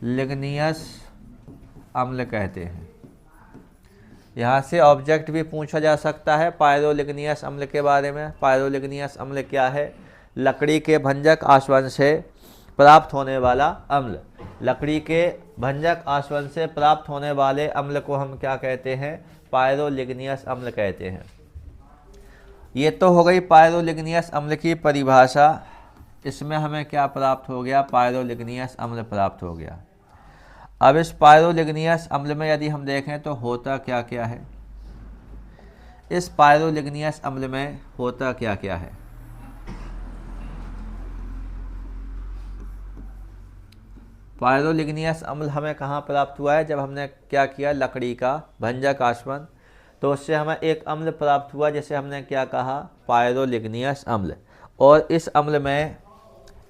लिग्नियस अम्ल कहते हैं। यहाँ से ऑब्जेक्ट भी पूछा जा सकता है पायरोलिग्नियस अम्ल के बारे में। पायरोलिग्नियस अम्ल क्या है? लकड़ी के भंजक आसवन से प्राप्त होने वाला अम्ल। लकड़ी के भंजक आसवन से प्राप्त होने वाले अम्ल को हम क्या कहते हैं? पायरोलिग्नियस अम्ल कहते हैं। ये तो हो गई पायरोलिग्नियस अम्ल की परिभाषा। इसमें हमें क्या प्राप्त हो गया? पायरोलिग्नियस अम्ल प्राप्त हो गया। अब इस पायरोलिग्नियस अम्ल में यदि हम देखें तो होता क्या क्या है? इस पायरोलिग्नियस अम्ल में होता क्या क्या है? पायरोलिग्नियस अम्ल हमें कहाँ प्राप्त हुआ है? जब हमने क्या किया? लकड़ी का भंजक आसवन, तो उससे हमें एक अम्ल प्राप्त हुआ जिसे हमने क्या कहा? पायरोलिग्नियस अम्ल। और इस अम्ल में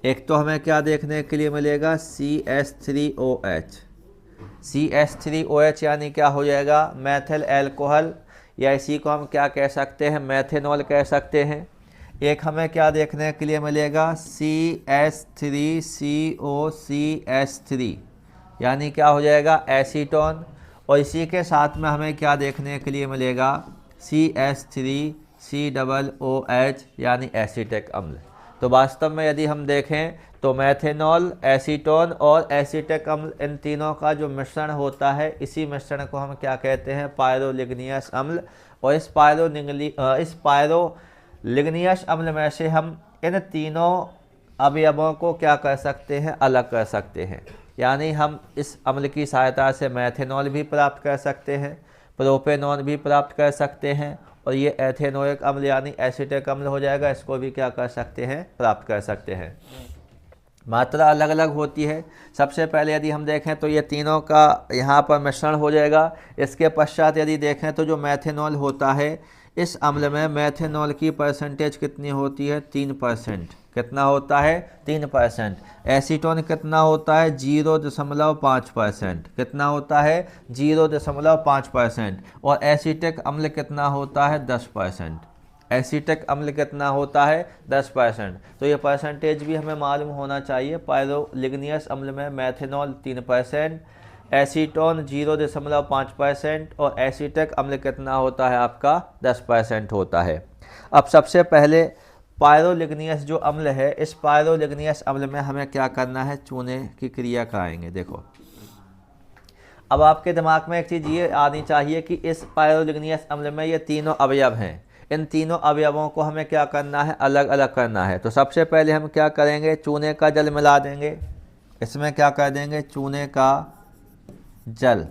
एक तो हमें क्या देखने के लिए मिलेगा? CH3OH। CH3OH यानी क्या हो जाएगा? मैथिल एल्कोहल, या इसी को हम क्या कह सकते हैं? मेथेनॉल कह सकते हैं। एक हमें क्या देखने के लिए मिलेगा? CH3COCH3 यानी क्या हो जाएगा? एसीटोन। और इसी के साथ में हमें क्या देखने के लिए मिलेगा? CH3COOH यानी एसीटिक अम्ल। तो वास्तव में यदि हम देखें तो मेथेनॉल, एसीटोन और एसीटिक अम्ल, इन तीनों का जो मिश्रण होता है, इसी मिश्रण को हम क्या कहते हैं? पायरोलिग्नियस अम्ल। और इस पायरोलिग्नियस अम्ल में से हम इन तीनों अवयवों को क्या कर सकते हैं? अलग कर सकते हैं। यानी हम इस अम्ल की सहायता से मेथेनॉल भी प्राप्त कर सकते हैं, प्रोपेनॉल भी प्राप्त कर सकते हैं, और ये एथेनोइक अम्ल यानी एसिटिक अम्ल हो जाएगा, इसको भी क्या कर सकते हैं? प्राप्त कर सकते हैं। मात्रा अलग अलग होती है। सबसे पहले यदि हम देखें तो ये तीनों का यहाँ पर मिश्रण हो जाएगा। इसके पश्चात यदि देखें तो जो मेथेनॉल होता है, इस अम्ल में मेथेनॉल की परसेंटेज कितनी होती है? 3%। कितना होता है? 3%। एसीटोन कितना होता है? 0.5%। कितना होता है? 0.5%। और एसिटिक अम्ल कितना होता है? 10%। एसीटिक अम्ल कितना होता है? 10%। तो ये परसेंटेज भी हमें मालूम होना चाहिए। पायरोलिग्नियस अम्ल में मेथेनॉल 3%, एसीटोन 0.5% और एसीटिक अम्ल कितना होता है आपका? 10% होता है। अब सबसे पहले पायरोलिग्नियस जो अम्ल है, इस पायरोलिग्नियस अम्ल में हमें क्या करना है? चूने की क्रिया कराएंगे। देखो, अब आपके दिमाग में एक चीज़ ये आनी चाहिए कि इस पायरोलिग्नियस अम्ल में ये तीनों अवयव हैं। इन तीनों अवयवों को हमें क्या करना है? अलग अलग करना है। तो सबसे पहले हम क्या करेंगे? चूने का जल मिला देंगे। इसमें क्या कर देंगे? चूने का जल।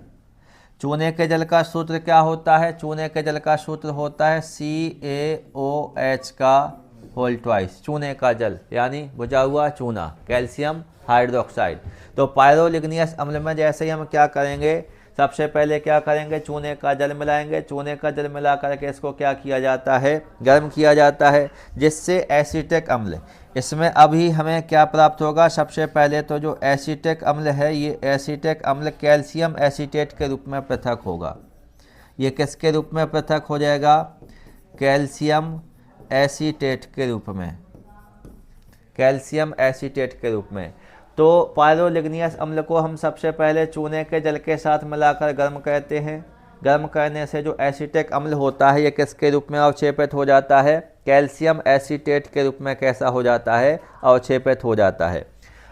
चूने के जल का सूत्र क्या होता है? चूने के जल का सूत्र होता है CaOH का होल ट्वाइस। चूने का जल यानी बुझा हुआ चूना, कैल्शियम हाइड्रोक्साइड। तो पायरोलिग्नियस अम्ल में जैसे ही हम क्या करेंगे? सबसे पहले क्या करेंगे? चूने का जल मिलाएंगे। चूने का जल मिला करके इसको क्या किया जाता है? गर्म किया जाता है, जिससे एसीटिक अम्ल, इसमें अभी हमें क्या प्राप्त होगा? सबसे पहले तो जो एसीटिक अम्ल है, ये एसीटिक अम्ल कैल्शियम एसीटेट के रूप में पृथक होगा। ये किसके रूप में पृथक हो जाएगा? कैल्शियम एसीटेट के रूप में। कैल्शियम एसीटेट के रूप में। तो पायरोलिग्नियस अम्ल को हम सबसे पहले चूने के जल के साथ मिलाकर गर्म करते हैं। गर्म करने से जो एसीटिक अम्ल होता है, ये किसके रूप में अवक्षेपित हो जाता है? कैल्शियम एसीटेट के रूप में कैसा हो जाता है? अवक्षेपित हो जाता है।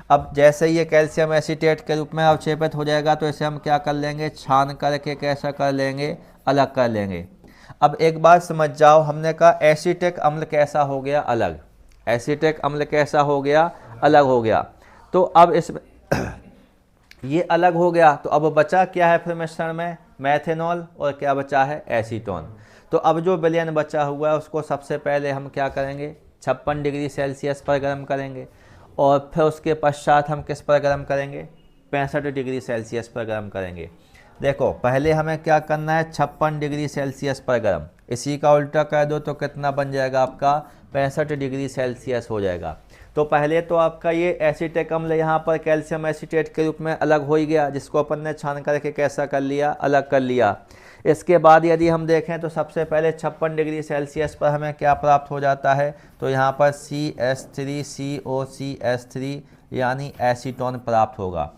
अब जैसे ये कैल्शियम एसीटेट के रूप में अवक्षेपित हो जाएगा, तो इसे हम क्या कर लेंगे? छान करके कैसा कर लेंगे? अलग कर लेंगे। अब एक बात समझ जाओ, हमने कहा एसीटिक अम्ल कैसा हो गया? अलग। एसीटिक अम्ल कैसा हो गया? अलग हो गया। तो अब इसमें ये अलग हो गया, तो अब बचा क्या है फिर मिश्रण में? मेथेनॉल, और क्या बचा है? एसीटोन। तो अब जो विलयन बचा हुआ है उसको सबसे पहले हम क्या करेंगे? 56 डिग्री सेल्सियस पर गर्म करेंगे, और फिर उसके पश्चात हम किस पर गर्म करेंगे? 65 डिग्री सेल्सियस पर गर्म करेंगे। देखो, पहले हमें क्या करना है? 56 डिग्री सेल्सियस पर गर्म। इसी का उल्टा कर दो तो कितना बन जाएगा आपका? 65 डिग्री सेल्सियस हो जाएगा। तो पहले तो आपका ये एसीटिक अम्ल यहाँ पर कैल्शियम एसीटेट के रूप में अलग हो ही गया, जिसको अपन ने छान करके कैसा कर लिया? अलग कर लिया। इसके बाद यदि हम देखें तो सबसे पहले 56 डिग्री सेल्सियस पर हमें क्या प्राप्त हो जाता है? तो यहाँ पर CH3COCH3 यानी एसीटोन प्राप्त होगा।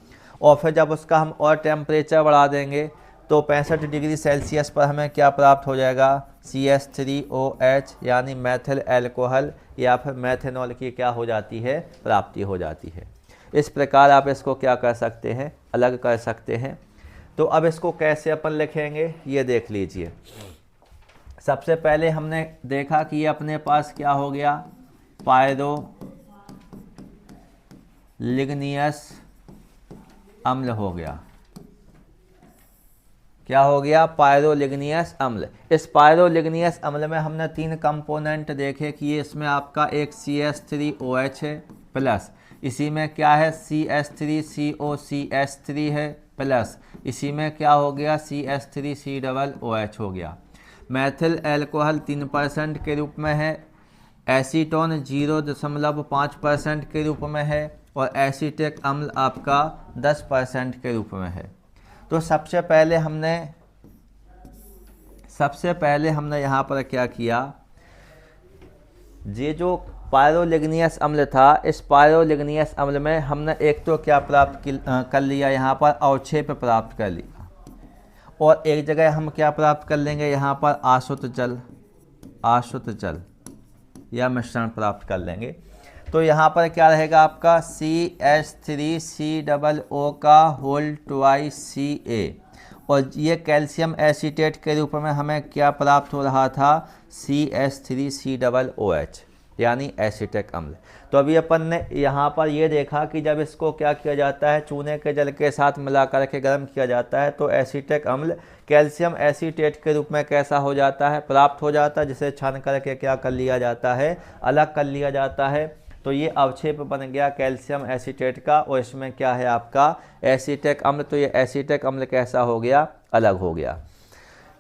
और फिर जब उसका हम और टेम्परेचर बढ़ा देंगे तो 65 डिग्री सेल्सियस पर हमें क्या प्राप्त हो जाएगा, CH3OH यानी मैथिल एल्कोहल या फिर मेथनॉल की क्या हो जाती है, प्राप्ति हो जाती है। इस प्रकार आप इसको क्या कर सकते हैं, अलग कर सकते हैं। तो अब इसको कैसे अपन लिखेंगे ये देख लीजिए। सबसे पहले हमने देखा कि ये अपने पास क्या हो गया, पायरोलिग्नियस अम्ल हो गया। क्या हो गया, पायरोलिग्नियस अम्ल। इस पायरोलिग्नियस अम्ल में हमने 3 कंपोनेंट देखे कि ये इसमें आपका एक CH3OH है प्लस इसी में क्या है CH3COCH3 है प्लस इसी में क्या हो गया CH3COOH हो गया। मैथिल एल्कोहल 3% के रूप में है, एसीटोन 0.5% के रूप में है और एसीटिक अम्ल आपका 10% के रूप में है। तो सबसे पहले हमने यहाँ पर क्या किया, ये जो पायरोलिग्नियस अम्ल था, इस पायरोलिग्नियस अम्ल में हमने एक तो क्या प्राप्त कर लिया, यहाँ पर अवक्षेप प्राप्त कर लिया और एक जगह हम क्या प्राप्त कर लेंगे, यहाँ पर आशुत जल या मिश्रण प्राप्त कर लेंगे। तो यहाँ पर क्या रहेगा आपका CH3COO का होल ट्वाइस Ca और ये कैल्शियम एसीटेट के रूप में हमें क्या प्राप्त हो रहा था, CH3COOH यानी एसीटिक अम्ल। तो अभी अपन ने यहाँ पर ये देखा कि जब इसको क्या किया जाता है, चूने के जल के साथ मिला करके गर्म किया जाता है तो एसीटिक अम्ल कैल्शियम एसीटेट के रूप में कैसा हो जाता है, प्राप्त हो जाता है, जिसे छान करके क्या कर लिया जाता है, अलग कर लिया जाता है। तो ये अवक्षेप बन गया कैल्शियम एसीटेट का और इसमें क्या है आपका एसीटिक अम्ल। तो ये एसीटिक अम्ल कैसा हो गया, अलग हो गया।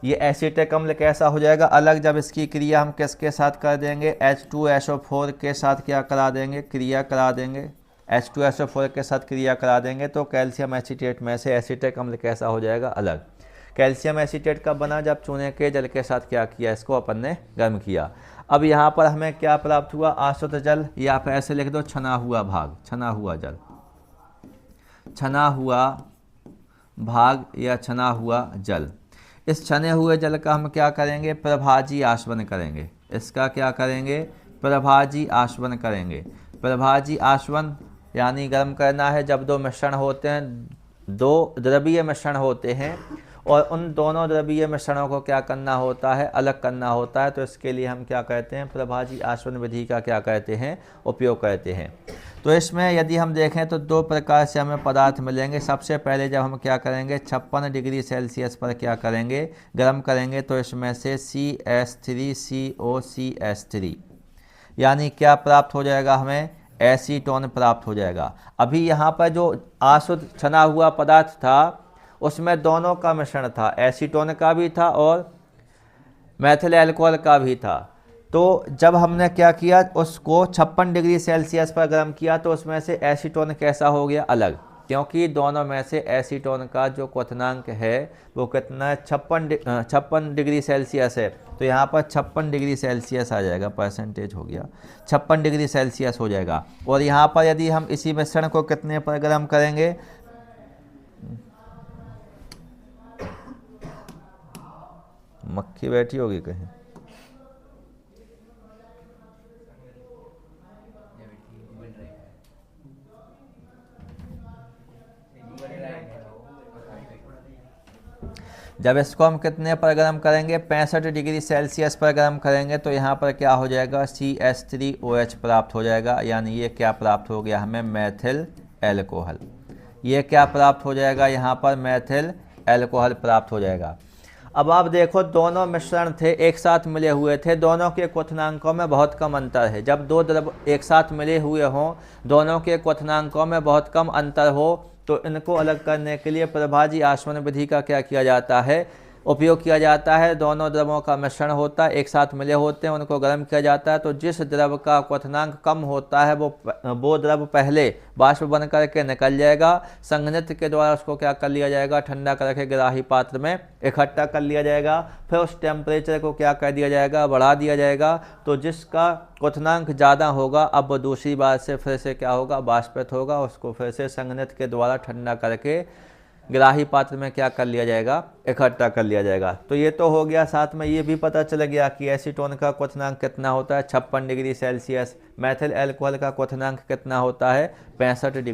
ये एसीटिक अम्ल कैसा हो जाएगा, अलग, जब इसकी क्रिया हम किसके साथ कर देंगे, H2SO4 के साथ क्या करा देंगे, क्रिया करा देंगे, H2SO4 के साथ क्रिया करा देंगे तो कैल्शियम एसीटेट में से एसीटिक अम्ल कैसा हो जाएगा, अलग। कैल्शियम एसीटेट कब बना, जब चूने के जल के साथ क्या किया, इसको अपन ने गर्म किया। अब यहाँ पर हमें क्या प्राप्त हुआ, आशुत जल, या फिर ऐसे लिख दो छना हुआ भाग, छना हुआ जल, छना हुआ भाग या छना हुआ जल। इस छने हुए जल का हम क्या करेंगे, प्रभाजी आशवन करेंगे। इसका क्या करेंगे, प्रभाजी आशवन करेंगे। प्रभाजी आशवन यानी गर्म करना है। जब दो मिश्रण होते हैं, दो द्रवीय मिश्रण होते हैं और उन दोनों द्रवीय मिश्रणों को क्या करना होता है, अलग करना होता है। तो इसके लिए हम क्या कहते हैं, प्रभाजी आशवन विधि का क्या कहते हैं, उपयोग करते हैं। तो इसमें यदि हम देखें तो 2 प्रकार से हमें पदार्थ मिलेंगे। सबसे पहले जब हम क्या करेंगे, 56 डिग्री सेल्सियस पर क्या करेंगे, गर्म करेंगे तो इसमें से CH3COCH3 यानी क्या प्राप्त हो जाएगा, हमें एसीटोन प्राप्त हो जाएगा। अभी यहाँ पर जो आशुद्ध छना हुआ पदार्थ था उसमें दोनों का मिश्रण था, एसीटोन का भी था और मैथिल एल्कोहल का भी था। तो जब हमने क्या किया, उसको 56 डिग्री सेल्सियस पर गर्म किया तो उसमें से एसीटोन कैसा हो गया, अलग, क्योंकि दोनों में से एसीटोन का जो क्वथनांक है वो कितना है, 56 डिग्री सेल्सियस है। तो यहाँ पर 56 डिग्री सेल्सियस आ जाएगा, परसेंटेज हो गया 56 डिग्री सेल्सियस हो जाएगा। और यहाँ पर यदि हम इसी मिश्रण को कितने पर गर्म करेंगे, मक्खी बैठी होगी कहीं, जब इसको हम कितने पर गर्म करेंगे, 65 डिग्री सेल्सियस पर गर्म करेंगे तो यहाँ पर क्या हो जाएगा, CH3OH प्राप्त हो जाएगा। यानी ये क्या प्राप्त हो गया हमें, मैथिल एल्कोहल। ये क्या प्राप्त हो जाएगा, यहाँ पर मैथिल एल्कोहल प्राप्त हो जाएगा। अब आप देखो दोनों मिश्रण थे, एक साथ मिले हुए थे, दोनों के क्वथनांकों में बहुत कम अंतर है। जब दो द्रव एक साथ मिले हुए हों, दोनों के क्वथनांकों में बहुत कम अंतर हो, तो इनको अलग करने के लिए प्रभाजी आशवन विधि का क्या किया जाता है, उपयोग किया जाता है। दोनों द्रवों का मिश्रण होता है, एक साथ मिले होते हैं, उनको गर्म किया जाता है। तो जिस द्रव का क्वथनांक कम होता है वो द्रव पहले बाष्प बन करके निकल जाएगा। संघनित्र के द्वारा उसको क्या कर लिया जाएगा, ठंडा करके ग्राही पात्र में इकट्ठा कर लिया जाएगा। फिर उस टेम्परेचर को क्या कर दिया जाएगा, बढ़ा दिया जाएगा। तो जिसका क्वथनांक ज़्यादा होगा अब वो दूसरी बार से फिर से क्या होगा, बाष्पित होगा। उसको फिर से संघनित्र के द्वारा ठंडा करके ग्राही पात्र में क्या कर लिया जाएगा, इकट्ठा कर लिया जाएगा। तो ये तो हो गया। साथ में ये भी पता चल गया कि एसीटोन का क्वथनांक कितना होता है, 56 डिग्री सेल्सियस। मेथिल अल्कोहल का क्वथनांक कितना होता है, 65 डिग्री